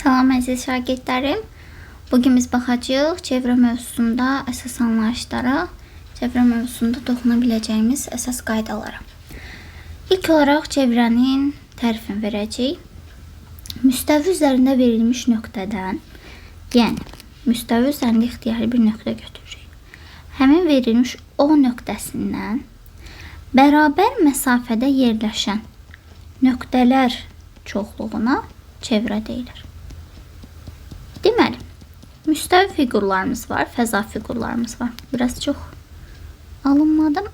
Salam əziz şagirdlərim. Bugün biz baxacağıq çevrə mövzusunda əsas anlayışlara, çevrə mövzusunda toxuna biləcəyimiz əsas qaydalara. İlk olaraq çevrənin tərifini verəcəyik. Müstəvi üzərində verilmiş nöqtədən, yəni müstəvi üzərində ixtiyari bir nöqtə götürürük. Həmin verilmiş O nöqtəsindən bərabər məsafədə yerləşən nöqtələr çoxluğuna çevrə deyilir. Deməli, müstəvi fiqurlarımız var, fəza fiqurlarımız var. Biraz çox alınmadım.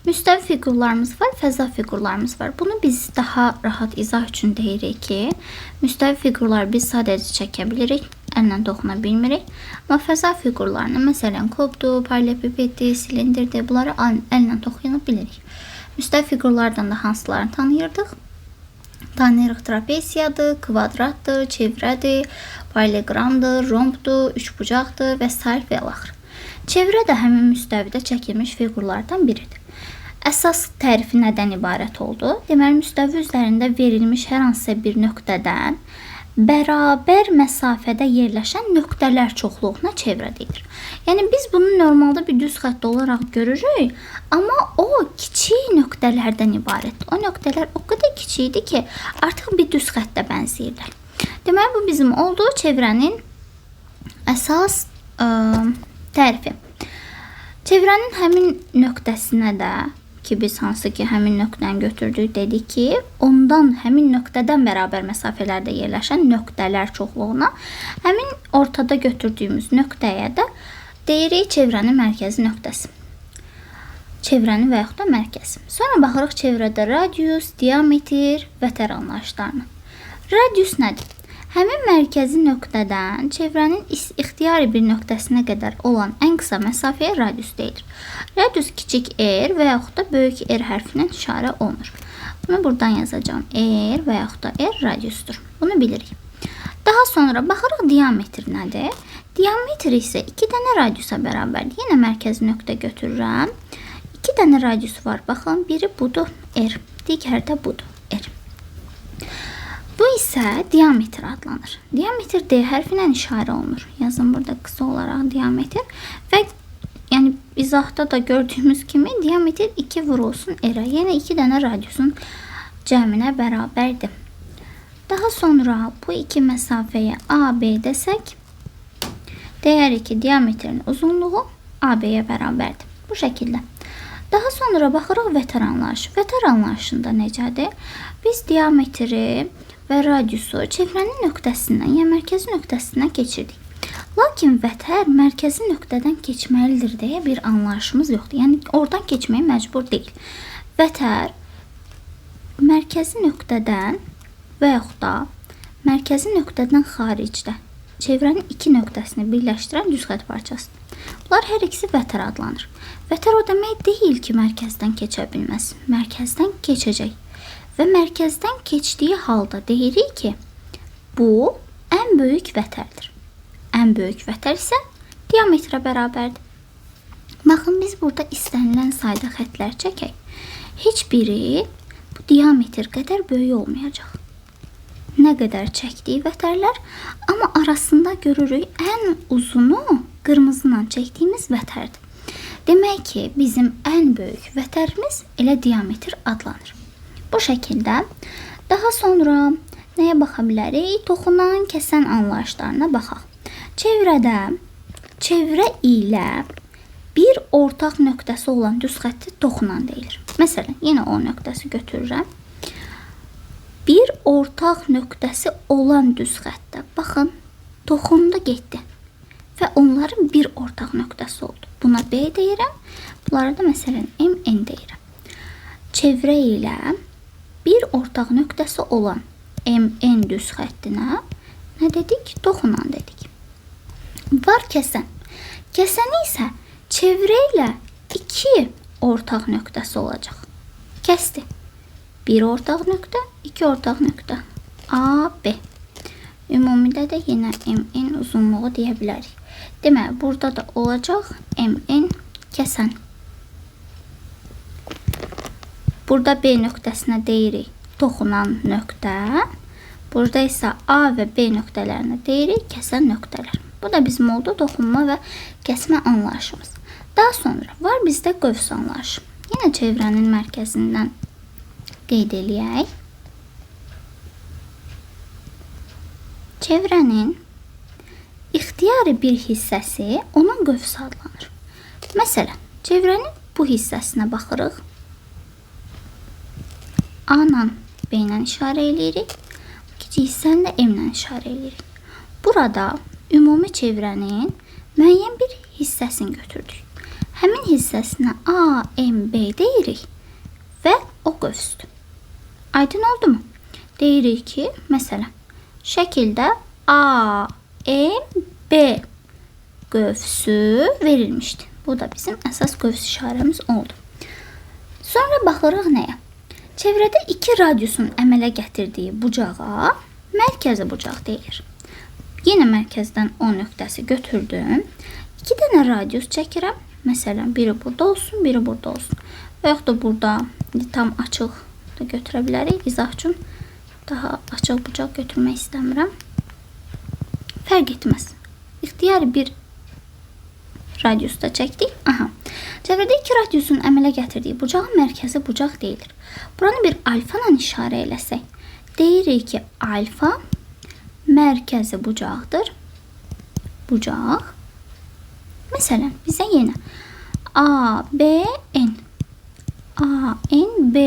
Müstəvi fiqurlarımız var, fəza fiqurlarımız var. Bunu biz daha rahat izah üçün deyirik ki, müstəvi fiqurları biz sadəcə çəkə bilirik, əllə toxuna bilmirik. Amma fəza fiqurlarını, məsələn, kubdur, paralelipipeddir, silindirdir, bunları əllə toxuna bilirik. Müstəvi fiqurlardan da hansılarını tanıyırdıq? Tanıyırıq trapesiyadır, kvadratdır, çevrədir, paralelogramdır, rombdur, üçbucaqdır və s. və axır. Çevrə də həmin müstəvidə çəkilmiş fiqurlardan biridir. Əsas tərifi nədən ibarət oldu? Deməli, müstəvi üzərində verilmiş hər hansısa bir nöqtədən bərabər məsafədə yerləşən nöqtələr çoxluğuna çevrə deyilir. Yəni biz bunu normalda bir düz xətt olaraq görürük, amma o kiçik nöqtələrdən ibarətdir. O nöqtələr o qədər kiçikdir ki, artıq bir düz xəttə bənzəyirlər. Deməli, bu bizim olduğu çevrənin əsas tərifi. Çevrənin həmin nöqtəsinə də ki, biz hansı ki həmin nöqtəni götürdük, dedik ki, ondan həmin nöqtədən bərabər məsafələrdə yerləşən nöqtələr çoxluğuna, həmin ortada götürdüyümüz nöqtəyə də deyirik çevrənin mərkəzi nöqtəsi. Çevrənin və yaxud da mərkəzi. Sonra baxırıq çevrədə radius, diametr və tər anlayışlarına. Radius nədir? Həmin mərkəzi nöqtədən çevrənin ixtiyari bir nöqtəsinə qədər olan ən qısa məsafəyə radius deyilir. Radius kiçik R və yaxud da böyük R hərfindən işarə olunur. Bunu buradan yazacağım. R və yaxud da R radiusdur. Bunu bilirik. Daha sonra baxırıq diametr nədir? Diametr isə 2 dənə radiusa bərabərdir. Yenə mərkəzi nöqtə götürürəm. 2 dənə radius var. Baxın, biri budur R, digəri də budur R. Bu isə diametr adlanır. Diametr D hərfindən işarə olunur. Yazın burada qısa olaraq diametr və yəni izahda da gördüyümüz kimi diametr 2 vurulsun R-ə. Yəni 2 dənə radiusun cəminə bərabərdir. Daha sonra bu iki məsafəyə AB desək, deyərik ki, diametrin uzunluğu AB-yə bərabərdir. Bu şəkildə. Daha sonra baxırıq vətər anlayışı. Vətər anlayışında necədir? Biz diametri və radiusu çevrənin nöqtəsindən, yəni mərkəzi nöqtəsindən keçirdik. Lakin vətər mərkəzi nöqtədən keçməlidir deyə bir anlayışımız yoxdur. Yəni oradan keçməyə məcbur deyil. Vətər mərkəzi nöqtədən və yaxud da mərkəzi nöqtədən xaricdə çevrənin iki nöqtəsini birləşdirən düzxət parçasıdır. Bunlar hər ikisi vətər adlanır. Vətər o demək deyil ki, mərkəzdən keçə bilməz. Mərkəzdən keçəcək. Və mərkəzdən keçdiyi halda deyirik ki, bu ən böyük vətərdir. Ən böyük vətər isə diametrə bərabərdir. Baxın, biz burada istənilən sayda xətlər çəkək. Heç biri bu diametr qədər böyük olmayacaq. Nə qədər çəkdiyi vətərlər, amma arasında görürük ən uzunu qırmızı ilə çəkdiyimiz vətərdir. Demək ki, bizim ən böyük vətərimiz elə diametr adlanır. Bu şəkildə daha sonra nəyə baxa bilərik? Toxunan, kəsən anlayışlarına baxaq. Çevrədə çevrə ilə bir ortaq nöqtəsi olan düz xətti toxunan deyilir. Məsələn, yenə O nöqtəsi götürürəm. Bir ortaq nöqtəsi olan düz xəttə baxın, toxundu getdi və onların bir ortaq nöqtəsi oldu. Buna B deyirəm, bunlara da məsələn MN deyirəm. Çevrə ilə bir ortaq nöqtəsi olan MN düz xəttinə nə dedik? Toxunan dedik. Var kəsən. Kəsəni isə çevrə ilə 2 ortaq nöqtəsi olacaq. Kəsdi. Bir ortaq nöqtə, 2 ortaq nöqtə. A, B. Ümumidə də yenə MN uzunluğu deyə bilərik. Deməli, burada da olacaq MN kəsən. Burada B nöqtəsinə deyirik toxunan nöqtə. Burada isə A və B nöqtələrinə deyirik kəsən nöqtələr. Bu da bizim oldu toxunma və kəsmə anlayışımız. Daha sonra var bizdə qövs anlayışı. Yenə çevrənin mərkəzindən qeyd eləyək. Çevrənin ixtiyari bir hissəsi onun qövsü adlanır. Məsələn, çevrənin bu hissəsinə baxırıq. A ilə B ilə işarə eləyirik. Kiçik hissəni də M ilə işarə eləyirik. Burada ümumi çevrənin müəyyən bir hissəsini götürdük. Həmin hissəsinə A, M, B deyirik və o qövsdür. Aydın oldu mu? Deyirik ki, məsələn, şəkildə A, M, B qövsü verilmişdir. Bu da bizim əsas qövs işarəmiz oldu. Sonra baxırıq nəyə? Çevrədə iki radiusun əmələ gətirdiyi bucağa mərkəzi bucaq deyilir. Yenə mərkəzdən O nöqtəsi götürdüm. 2 dənə radius çəkirəm. Məsələn, biri burada olsun, biri burada olsun. Və yaxud da burada tam açıq da götürə bilərik. İzah üçün daha açıq bucaq götürmək istəmirəm. Fərq etməz. İxtiyari bir radiusda çəkdik. Aha. Çevrədə iki radiusun əmələ gətirdiyi bucağın mərkəzi bucaq deyilir. Buranı bir alfa ilə işarə eləsək, deyirik ki, alfa mərkəzi bucaqdır. Bucaq. Məsələn, bizə yenə A, B, N. A, N, B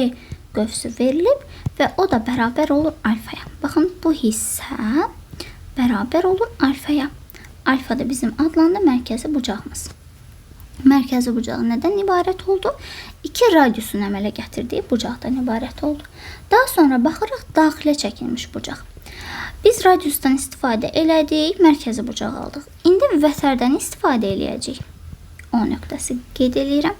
qövsü verilib və o da bərabər olur alfaya. Baxın, bu hissə bərabər olur alfaya. Alfa da bizim adlandı mərkəzi bucağımız. Mərkəzi bucağı nədən ibarət oldu? 2 radiusun əmələ gətirdiyi bucaqdan ibarət oldu. Daha sonra baxırıq daxilə çəkilmiş bucaq. Biz radiusdan istifadə elədik, mərkəzi bucaq aldıq. İndi vətərdən istifadə eləyəcəyik. O nöqtəsi qeyd eləyirəm.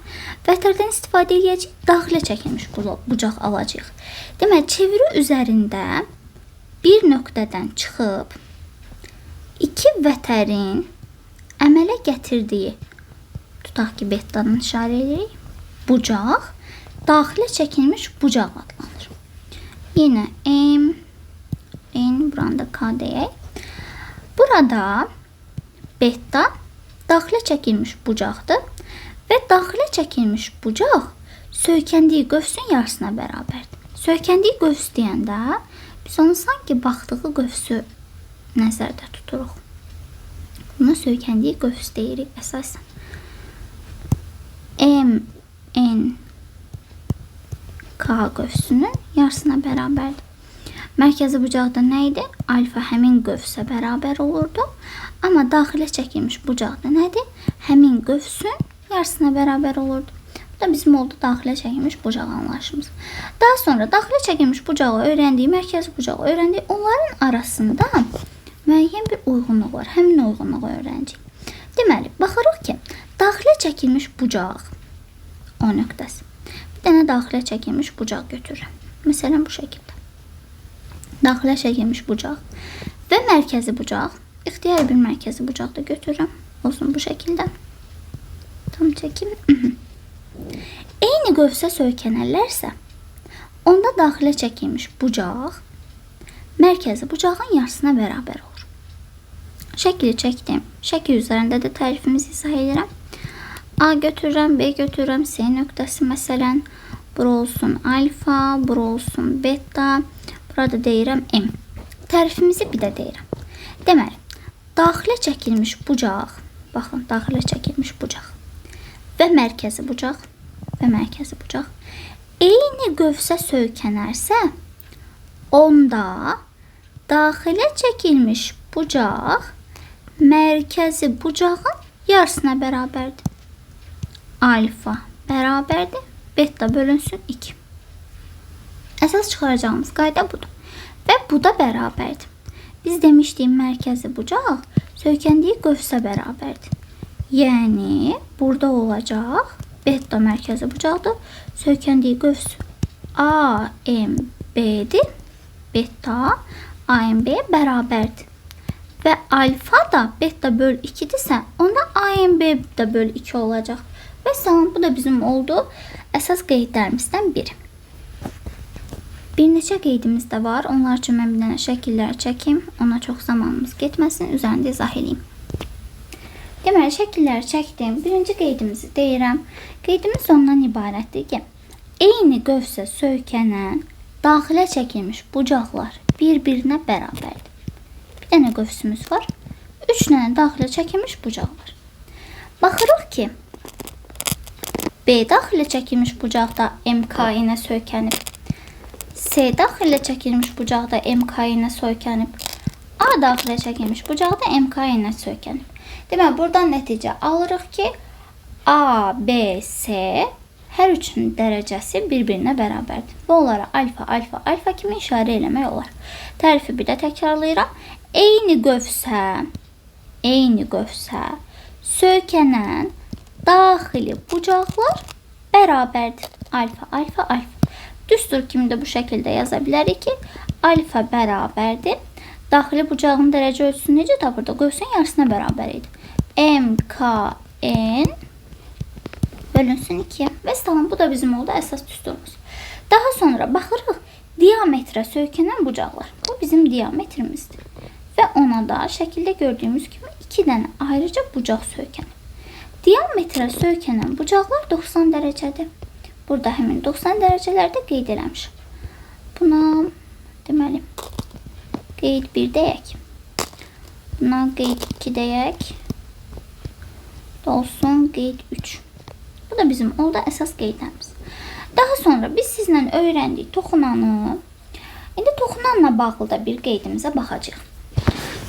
Vətərdən istifadə eləyəcəyik, daxilə çəkilmiş bucaq alacağıq. Deməli, çeviri üzərində bir nöqtədən çıxıb 2 vətərin əmələ gətirdiyi, tutaq ki, betadan işarə edirik, bucaq daxilə çəkilmiş bucaq adlanır. Yenə M, N, buranda K deyək. Burada beta daxilə çəkilmiş bucaqdır və daxilə çəkilmiş bucaq söykəndiyi qövsün yarısına bərabərdir. Söykəndiyi qövs deyəndə biz onu sanki baxdığı qövsü nəzərdə tuturuq. Buna söykəndiyi qövs deyirik əsasən. M, N, K qövsünün yarısına bərabərdir. Mərkəzi bucaqda nə idi? Alfa həmin qövsə bərabər olurdu. Amma daxilə çəkilmiş bucaqda nədir? Həmin qövsün yarısına bərabər olurdu. Bu da bizim oldu daxilə çəkilmiş bucaq anlayışımız. Daha sonra daxilə çəkilmiş bucağı öyrəndik, mərkəzi bucağı öyrəndik. Onların arasında müəyyən bir uyğunluq var. Həmin uyğunluğu öyrənəcəyik. Deməli, baxırıq ki, daxilə çəkilmiş bucaq O nöqtəsi. Bir dənə daxilə çəkilmiş bucaq götürürəm. Məsələn, bu şəkildə. Daxilə çəkilmiş bucaq və mərkəzi bucaq. İxtiyari bir mərkəzi bucaq da götürürəm. Olsun bu şəkildə. Tam çəkim. Eyni qövsə söykənərlərsə, onda daxilə çəkilmiş bucaq mərkəzi bucağın yarısına bərabər olur. Şəkili çəkdim. Şəkil üzərində də tərifimizi izah edirəm. A götürürəm, B götürürəm, C nöqtəsi məsələn. Bura olsun alfa, bura olsun beta. Burada deyirəm M. Tərifimizi bir də deyirəm. Deməli, daxilə çəkilmiş bucaq, baxın, daxilə çəkilmiş bucaq və mərkəzi bucaq eyni qövsə söykənərsə, onda daxilə çəkilmiş bucaq mərkəzi bucağın yarısına bərabərdir. Alfa bərabərdir, beta bölünsün 2. Əsas çıxaracağımız qayda budur. Və bu da bərabərdir. Biz demişdik mərkəzi bucaq söykəndiyi qövsə bərabərdir. Yəni, burada olacaq beta mərkəzi bucaqdır. Söykəndiyi qövs AMB-dir. Beta AMB bərabərdir. Və alfa da beta böl 2-dirsə, onda AMB də böl 2 olacaq. Və salam, bu da bizim oldu əsas qeydlərimizdən biri. Bir neçə qeydimiz də var. Onlar üçün mən bir dənə şəkillər çəkim. Ona çox zamanımız getməsin. Üzərində izah edeyim. Deməli, şəkilləri çəkdim. Birinci qeydimizi deyirəm. Qeydimiz ondan ibarətdir ki, eyni qövsə söykənən daxilə çəkilmiş bucaqlar bir-birinə bərabərdir. Bir dənə qövsümüz var. 3 dənə daxilə çəkilmiş bucaq var. Baxırıq ki, B daxilə çəkilmiş bucaqda MK ilə söykənib. C daxilə çəkilmiş bucaqda MK ilə söykənib. A daxilə çəkilmiş bucaqda MK ilə söykənib. Deməli, buradan nəticə alırıq ki, A, B, C hər üçünün dərəcəsi bir-birinə bərabərdir. Və onlara alfa, alfa, alfa kimi işarə eləmək olar. Tərifi bir də təkrarlayıram. Eyni qövsə söykənən daxili bucaqlar bərabərdir. Alfa, alfa, alfa. Düstur kimi də bu şəkildə yaza bilərik ki, alfa bərabərdir. Daxili bucağın dərəcə ölçüsü necə tapırdı? Qövsün yarısına bərabər idi. MKN bölünsün 2-yə. Və salam, bu da bizim oldu əsas düsturumuz. Daha sonra baxırıq diametrə söykənən bucaqlar. Bu bizim diametrimizdir. Və ona da şəkildə gördüyümüz kimi 2 dənə ayrıca bucaq söykənir. Diametrə söykənən bucaqlar 90 dərəcədir. Burada həmin 90 dərəcələrdə qeyd eləmişim. Buna deməli qeyd 1 deyək. Buna qeyd 2 deyək. Olsun qeyd 3. Bu da bizim oldu əsas qeydlərimiz. Daha sonra biz sizlə öyrəndik toxunanı. İndi toxunanla bağlı da bir qeydimizə baxacağıq.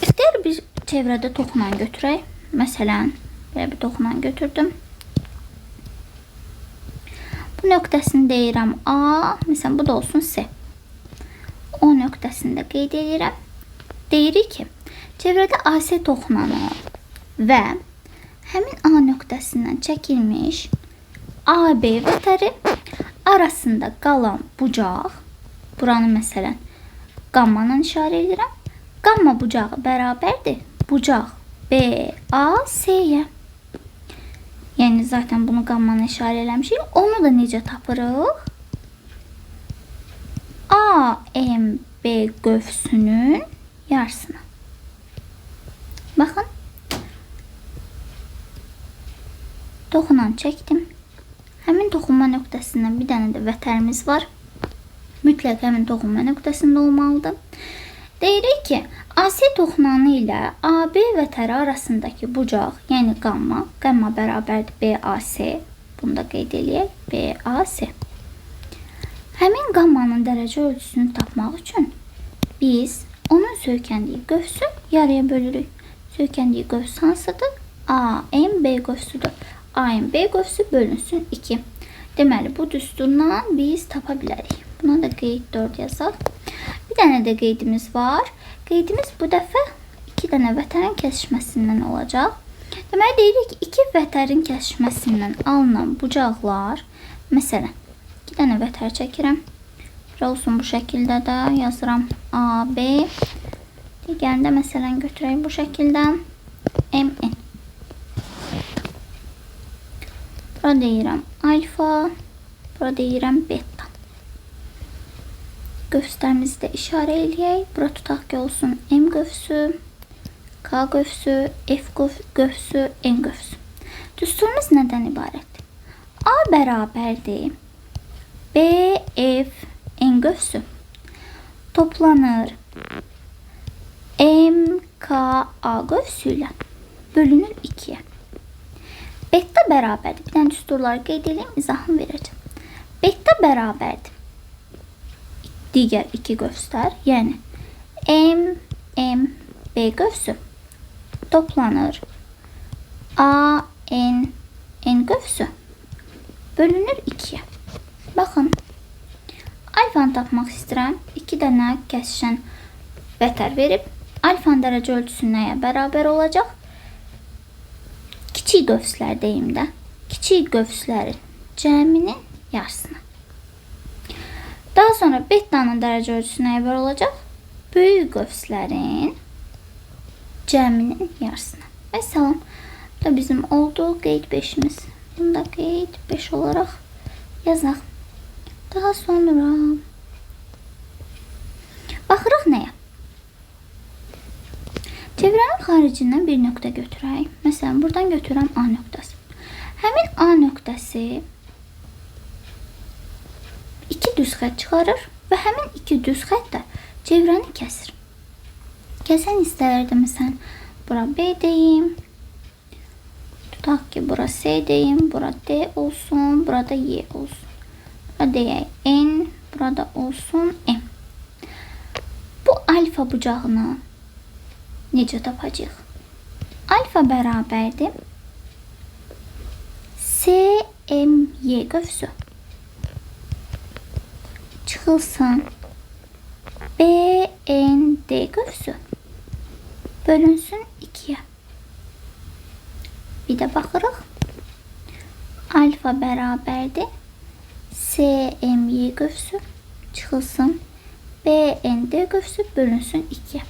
İxtiyar bir çevrədə toxunan götürək. Məsələn, belə bir toxunan götürdüm. Bu nöqtəsini deyirəm A, məsələn bu da olsun C. O nöqtəsini də qeyd edirəm. Deyirik ki, çevrədə AC toxunanı və həmin A nöqtəsindən çəkilmiş AB vətəri arasında qalan bucaq, buranı məsələn qammanla işarə edirəm. Qamma bucağı bərabərdir bucaq BAC-yə. Yəni, zaten bunu qammanla işarə eləmişik. Onu da necə tapırıq? AMB qövsünün yarısına. Baxın. Toxunan çəkdim. Həmin toxunma nöqtəsindən bir dənə də vətərimiz var. Mütləq həmin toxunma nöqtəsində olmalıdır. Deyirik ki, AC toxunanı ilə AB vətəri arasındakı bucaq, yəni qamma bərabərdir BAC. Bunu da qeyd eləyək, BAC. Həmin qammanın dərəcə ölçüsünü tapmaq üçün biz onun söykəndiyi qövsü yarıya bölürük. Söykəndiyi qövs hansıdır? AMB qövsüdür. AMB qövsü bölünsün 2. Deməli, bu düsturla biz tapa bilərik. Buna da qeyd 4 yazaq. Bir dənə də qeydimiz var. Qeydimiz bu dəfə 2 dənə vətərin kəsişməsindən olacaq. Deməli, deyirik ki, 2 vətərin kəsişməsindən alınan bucaqlar, məsələn, 2 dənə vətər çəkirəm. Bir olsun bu şəkildə də yazıram AB. Digərində məsələn götürək bu şəkildə MN. Bura deyirəm alfa, bura deyirəm beta. Qövslərimizi də işarə eləyək. Bura tutaq ki, olsun M qövsü, K qövsü, F qövsü, N qövsü. Düsturumuz nədən ibarətdir? A bərabərdir B, F, N qövsü toplanır M, K, A qövsü ilə bölünür 2-yə. Beta bərabərdir. Bir dənə düsturları qeyd edeyim, izahını verəcəm. Beta bərabərdir digər 2 qövslər, yəni M, B qövsü toplanır A, N qövsü bölünür 2-yə. Baxın, alfanı tapmaq istəyirəm. 2 dənə kəsişən vətər verib, alfanın dərəcə ölçüsü nəyə bərabər olacaq? Kiçik qövslər deyim də. Kiçik qövslərin cəminin yarısına. Daha sonra betanın dərəcə ölçüsü nəyə bərabər olacaq? Böyük qövslərin cəminin yarısına. Və salam. Bu da bizim oldu qeyd 5'imiz. Bunu da qeyd 5 olaraq yazaq. Daha sonra Baxırıq nəyə? Çevrənin xaricindən bir nöqtə götürək. Məsələn, buradan götürəm A nöqtəsi. Həmin A nöqtəsi iki düz xətt çıxarır və həmin iki düz xətt də çevrəni kəsir. Kəsən hissələrdə məsələn, bura B deyim. Tutaq ki, bura C deyim, bura D olsun, burada Y olsun. Burada deyək N, burada olsun M. Bu alfa bucağını necə tapacağıq? Alfa bərabərdir CMY qövsü çıxılsın BND qövsü bölünsün 2-yə. Bir də baxırıq. Alfa bərabərdir CMY qövsü çıxılsın BND qövsü bölünsün 2-yə.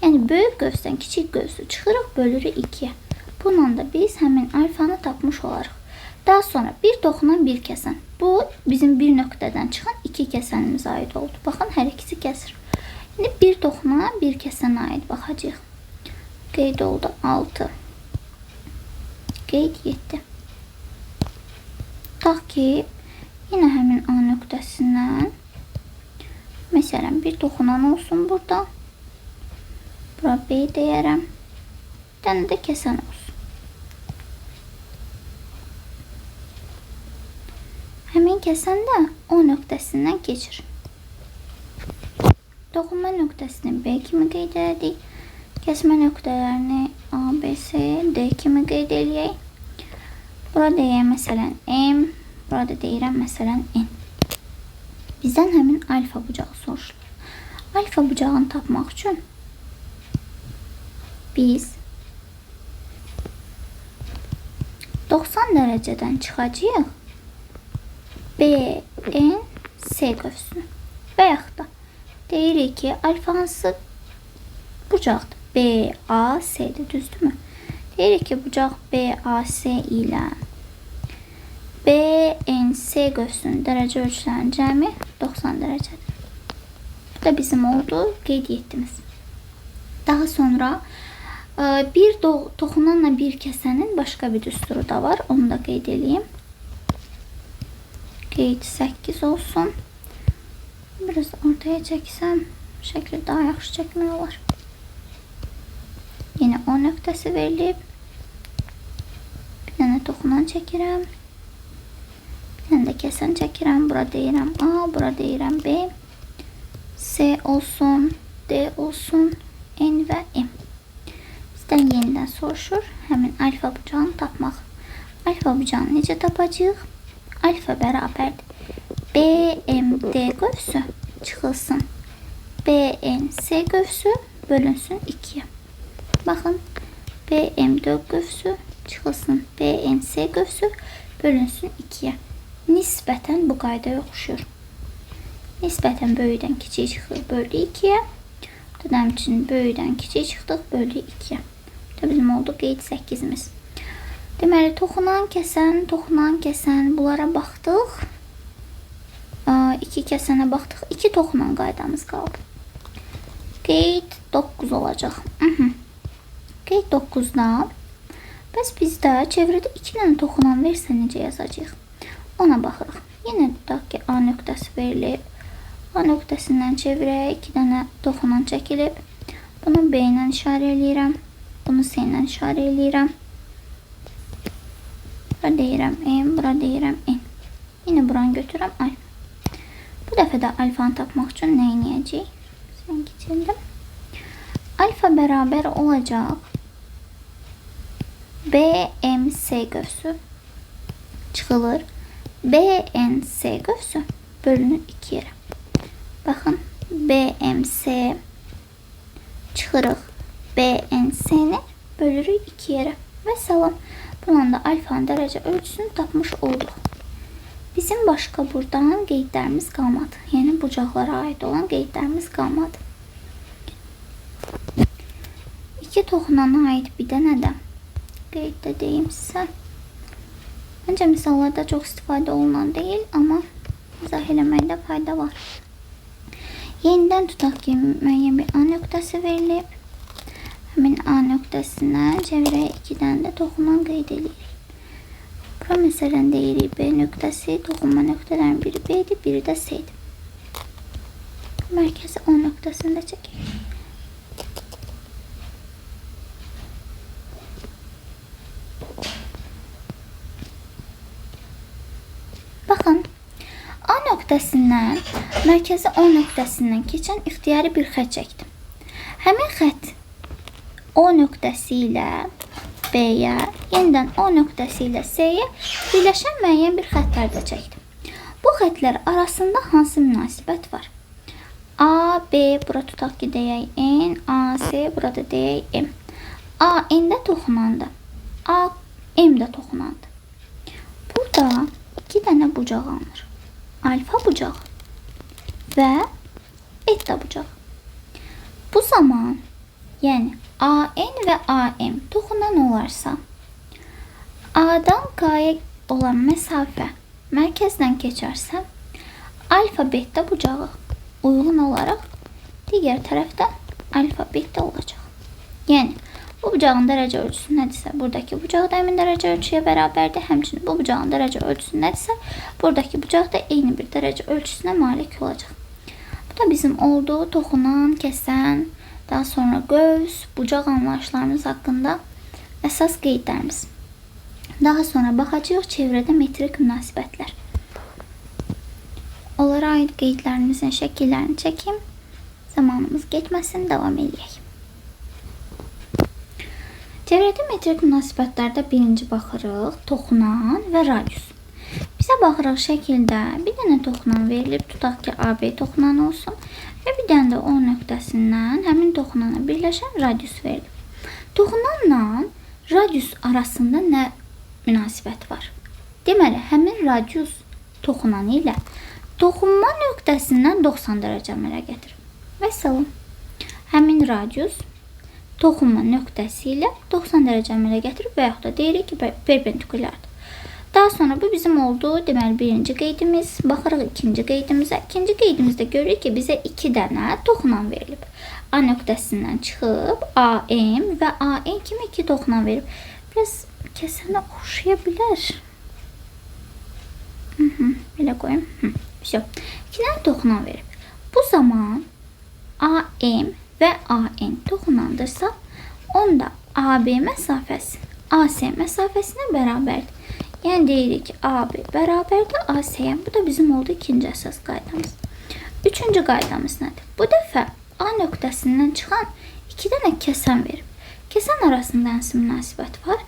Yəni böyük qövsdən kiçik qövsü çıxırıq, bölürük 2-yə. Bununla da biz həmin alfanı tapmış olarıq. Daha sonra bir toxunan bir kəsən. Bu bizim bir nöqtədən çıxan iki kəsənimizə aid oldu. Baxın, hər ikisi kəsir. İndi bir toxunan bir kəsənə aid baxacağıq. Qeyd oldu 6. Qeyd 7. Tutaq ki, yenə həmin A nöqtəsindən məsələn bir toxunan olsun burada. Bura B deyərəm. Bir dənə də kəsən olsun. Həmin kəsən də O nöqtəsindən keçir. Toxunma nöqtəsini B kimi qeyd edirik. Kəsmə nöqtələrini A, B, C, D kimi qeyd edək. Burada deyək məsələn M, burada deyirəm məsələn N. Bizdən həmin alfa bucağı soruşulur. Alfa bucağını tapmaq üçün biz 90 dərəcədən çıxacağıq BNC qövsünü və yaxud da deyirik ki, alfa hansı bucaqdır? BAC'dir, düzdürmü? Deyirik ki, bucaq BAC ilə BNC qövsünün dərəcə ölçülərinin cəmi 90 dərəcədir. Bu da bizim oldu, qeyd etdiyimiz. Daha sonra bir toxunanla bir kəsənin başqa bir düsturu da var. Onu da qeyd edeyim. Qeyd 8 olsun. Biraz ortaya çəksəm, şəkli daha yaxşı çəkmək olar. Yine O nöqtəsi verilib. Bir dənə toxunan çəkirəm. Bir dənə də kəsən çəkirəm. Bura deyirəm A, bura deyirəm B. C olsun, D olsun, N və M. Bizdən yenidən soruşur həmin alfa bucağını tapmaq. Alfa bucağını necə tapacağıq? Alfa bərabərdir BMD qövsü çıxılsın BNC qövsü bölünsün 2-yə. Baxın, BMD qövsü çıxılsın BNC qövsü bölünsün 2-yə. Nisbətən bu qaydaya oxşuyur. Nisbətən böyükdən kiçik çıxır, böldü 2-yə. Həmçinin böyükdən kiçik çıxdıq, böldü 2-yə. Bu da bizim oldu qeyd 8-imiz. Deməli, toxunan kəsən bunlara baxdıq. 2 kəsənə baxdıq. 2 toxunan qaydamız qaldı. Qeyd 9 olacaq. Qeyd 9-da bəs bizdə çevrədə 2 dənə toxunan versə necə yazacağıq? Ona baxırıq. Yenə tutaq ki, A nöqtəsi verilib. A nöqtəsindən çevirək, 2 dənə toxunan çəkilib. Bunu B ilə işarə eləyirəm. Bunu C ilə işarə eləyirəm. Bura deyirəm M, bura deyirəm N. Yine buranı götürürəm alfa. Bu dəfə də alfanı tapmaq üçün nə edəcəyik? Sən keçirdim. Alfa bərabər olacaq BMC qövsü çıxılır BNC qövsü bölünür 2 yerə. Baxın, BMC çıxırıq BNC-ni bölürük 2 yerə. Və salam. Bununla da alfanın dərəcə ölçüsünü tapmış olduq. Bizim başqa buradan qeydlərimiz qalmadı. Yəni bucaqlara aid olan qeydlərimiz qalmadı. 2 toxunana aid bir dənə də qeyddə deyim sizə. Məncə misallarda çox istifadə olunan deyil, amma izah eləməkdə fayda var. Yeniden tutaq ki, müəyyən bir A nöqtəsi verilib. Həmin A nöqtəsinə çevrəyə 2-dən də toxunan qeyd edirik. Bura məsələn deyirik B nöqtəsi, toxunma nöqtələrin biri B'dir, biri də C'dir. Mərkəzi O nöqtəsində çəkək. Baxın, A nöqtəsindən, mərkəzi O nöqtəsindən keçən ixtiyari bir xət çəkdim. Həmin xət O nöqtəsi ilə B-yə, yenidən O nöqtəsi ilə C-yə birləşən müəyyən bir xətlər də çəkdim. Bu xətlər arasında hansı münasibət var? A, B, bura tutaq ki, deyək N, A, C, burada deyək M. A, N-də toxunandı. A, M-də toxunandı. Burada 2 dənə bucaq alınır. Alfa bucağı və beta bucağı. Bu zaman, yəni AN və AM toxunan olarsa, A'dan K'ya olan məsafə mərkəzdən keçərsə, alfa beta bucağı uyğun olaraq digər tərəfdə alfa beta olacaq. Yəni, bu bucağın dərəcə ölçüsü nədirsə, buradakı bucaq da həmin dərəcə ölçüyə bərabərdir. Həmçinin bu bucağın dərəcə ölçüsü nədirsə, buradakı bucaq da eyni bir dərəcə ölçüsünə malik olacaq. Bu da bizim olduğu toxunan, kəsən, daha sonra göz, bucaq anlayışlarımız haqqında əsas qeydlərimiz. Daha sonra baxacağıq çevrədə metrik münasibətlər. Onlara aid qeydlərimizin şəkillərini çəkim. Zamanımız getməsin, davam edək. Çevrədə metrik münasibətlərdə birinci baxırıq, toxunan və radius. Bizə baxırıq şəkildə bir dənə toxunan verilib, tutaq ki, AB toxunan olsun və bir dənə də O nöqtəsindən həmin toxunana birləşən radius verilib. Toxunanla radius arasında nə münasibət var? Deməli, həmin radius toxunanı ilə toxunma nöqtəsindən 90 dərəcə əmələ gətirir. Və salam. Həmin radius toxunma nöqtəsi ilə 90 dərəcə əmələ gətirib və yaxud da deyirik ki, perpendikulardır. Daha sonra bu bizim oldu, deməli birinci qeydimiz. Baxırıq ikinci qeydimizə. İkinci qeydimizdə görürük ki, bizə 2 dənə toxunan verilib. A nöqtəsindən çıxıb AM və AN kimi 2 toxunan verib. Biraz kəsənə oxşaya bilər. Belə qoyum. 2 dənə toxunan verib. Bu zaman AM və AN toxunandırsa, onda AB məsafəsi AC məsafəsinə bərabərdir. Yəni deyirik ki, AB bərabərdir AC-yə. Bu da bizim oldu ikinci əsas qaydamız. Üçüncü qaydamız nədir? Bu dəfə A nöqtəsindən çıxan 2 dənə kəsən verib. Kəsən arasında hansı münasibət var?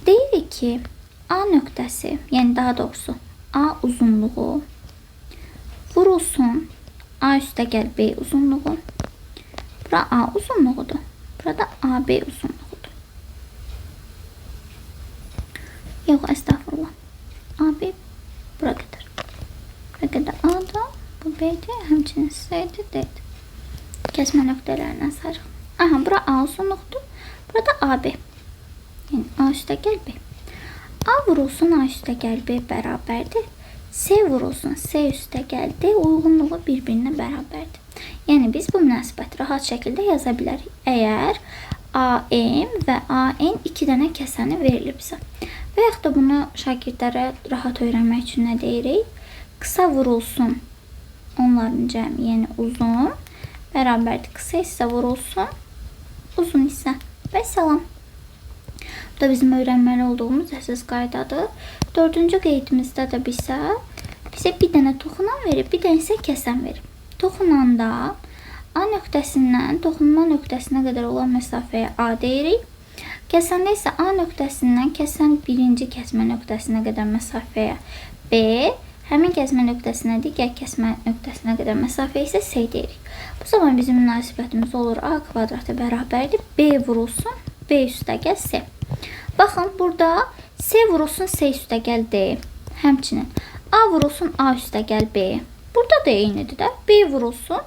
Deyirik ki, A nöqtəsi, yəni daha doğrusu A uzunluğu vurulsun A üstə gəl B uzunluğu. Bura A uzunluğudur. Burada AB uzunluğudur. Yox, əstəğfurullah. AB bura qədər. Bura qədər A-da, bu B-dir, həmçinin C-dir, D-dir. Kəsmə nöqtələrindən sayırıq. Aha, bura A uzunluqdur. Burada AB. Yəni A üstə gəl B. A vurulsun A üstə gəl B bərabərdir. C vurulsun C üstə gəl D uyğunluğu bir-birinə bərabərdir. Yəni biz bu münasibəti rahat şəkildə yaza bilərik. Əgər AM və AN 2 dənə kəsəni verilibsə. Və yaxud da bunu şagirdlərə rahat öyrənmək üçün nə deyirik? Qısa vurulsun onların cəmi, yəni uzun bərabərdir. Qısa hissə vurulsun, uzun hissə. Və salam. Bu da bizim öyrənməli olduğumuz əsas qaydadır. Dördüncü qeydimizdə də bizə bir dənə toxunan verib, bir dənə isə kəsən verib. Toxunanda A nöqtəsindən toxunma nöqtəsinə qədər olan məsafəyə A deyirik. Kəsəndə isə A nöqtəsindən kəsən birinci kəsmə nöqtəsinə qədər məsafəyə B, həmin kəsmə nöqtəsinə digər kəsmə nöqtəsinə qədər məsafə isə C deyirik. Bu zaman bizim münasibətimiz olur A kvadratı bərabərdir. B vurulsun B üstə gəl C. Baxın, burada C vurulsun C üstə gəl D. Həmçinin A vurulsun A üstə gəl B. Burada da eynidir də. B vurulsun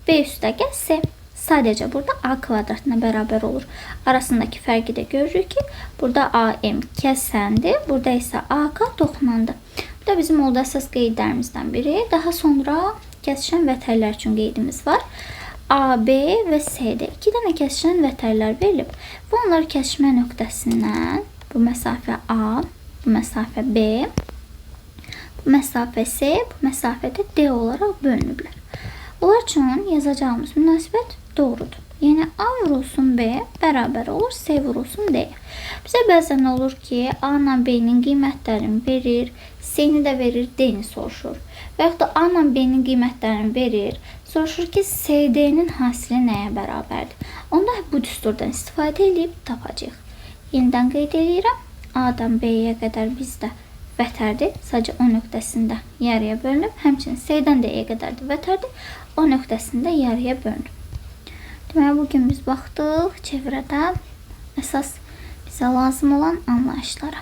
B üstə gəl C. Sadəcə burada A kvadratına bərabər olur. Arasındakı fərqi də görürük ki, burada AM kəsəndir, burada isə AK toxunandır. Bu da bizim oldu əsas qeydlərimizdən biri. Daha sonra Kəsişən vətərlər üçün qeydimiz var. A, B və C-də 2 dənə kəsişən vətərlər verilib. Və onlar kəsişmə nöqtəsindən bu məsafə A, bu məsafə B, bu məsafə C, bu məsafə də D olaraq bölünüblər. Onlar üçün yazacağımız münasibət doğrudur. Yəni A vurulsun B bərabər olur C vurulsun D. Bizə bəzən olur ki, A ilə B-nin qiymətlərini verir, C-ni də verir, D-ni soruşur. Və yaxud da A ilə B-nin qiymətlərini verir, soruşur ki, CD-nin hasili nəyə bərabərdir? Onda bu düsturdan istifadə edib tapacağıq. Yenidən qeyd edirəm. A-dan B-yə qədər bizdə vətərdir. Sadəcə O nöqtəsində yarıya bölünüb. Həmçinin C-dən D-yə qədər də vətərdir. O nöqtəsində yarıya bölünüb. Deməli, bugün biz baxdıq çevrədə əsas bizə lazım olan anlayışlara.